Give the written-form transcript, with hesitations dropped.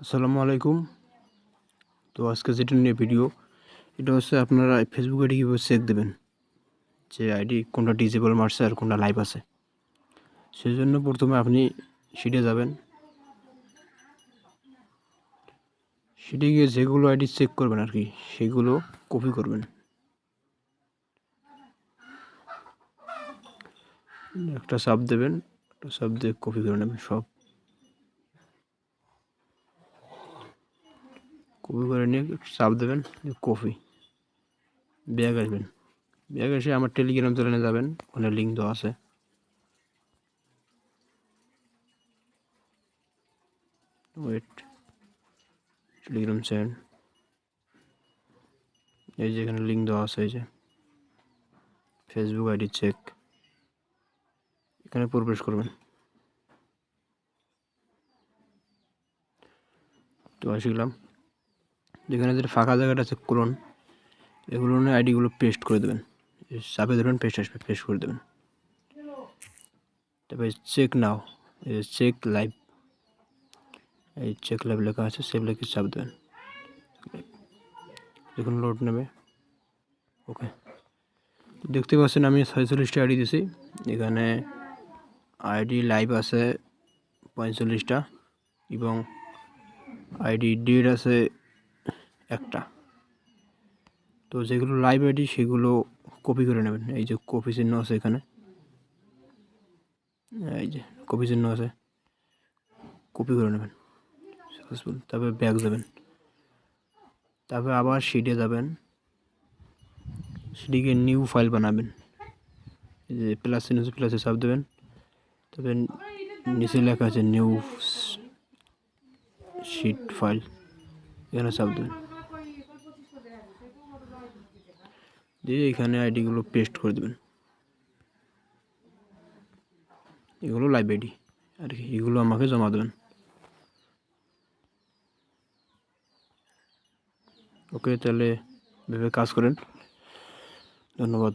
আসসালামু আলাইকুম। তো আজকে যেটা নিয়ে ভিডিও, এটা হচ্ছে আপনারা ফেসবুক আইডি কীভাবে চেক দেবেন, যে আইডি কোনটা ডিজেবল মারছে আর কোনটা লাইভ আছে। সেই জন্য প্রথমে আপনি শিটে যাবেন, শিটে গিয়ে যেগুলো আইডি চেক করবেন আর কি সেগুলো কপি করবেন। একটা সাব দেবেন, একটা সাব দিয়ে কপি করে নেবেন। সব কপি করে নিয়ে সাব দেবেন, কপি। ব্যাগ আসবেন, ব্যাগ এসে আমার টেলিগ্রাম চ্যানেলে যাবেন, ওখানে লিঙ্ক দেওয়া আছে। ওয়েট, টেলিগ্রাম চ্যানেল, এই যে এখানে লিঙ্ক দেওয়া আছে, এই যে ফেসবুক আইডি চেক, এখানে প্রবেশ করবেন। তো আসলাম, যেখানে যেটা ফাঁকা জায়গাটা আছে ক্লোন, এগুলো নিয়ে আইডিগুলো পেস্ট করে দেবেন। চাপে ধরবেন, পেস্ট আসবে, পেস্ট করে দেবেন। তারপরে চেক নাও, চেক লাইভ, এই চেক লাইভ লেখা আছে, সেভ লিখে চাপ দেবেন। দেখুন লোড নেবে। ওকে, দেখতে পাচ্ছেন আমি 46টা আইডি দিছি। এখানে আইডি লাইভ আছে 45টা এবং আইডি ডেড আছে একটা। তো যেগুলো লাইভ আইডি সেগুলো কপি করে নেবেন। এই যে কপি চিহ্ন আছে এখানে, এই যে কপি চিহ্ন আছে, কপি করে নেবেন সাকসেসফুল। তারপরে ব্যাক যাবেন, তারপরে আবার শিটে যাবেন, শিটে নিউ ফাইল বানাবেন। এই যে প্লাস চিহ্ন আছে, প্লাসে চাপ দেবেন। তবে নিচে লেখা আছে নিউ শিট ফাইল, এখানে চাপ দেবেন। দিয়ে এখানে আইডিগুলো পেস্ট করে দেবেন। এগুলো লাইভ আইডি আর কি, এগুলো আমাকে জমা দেবেন। ওকে, তাহলে ভেবে কাজ করেন। ধন্যবাদ।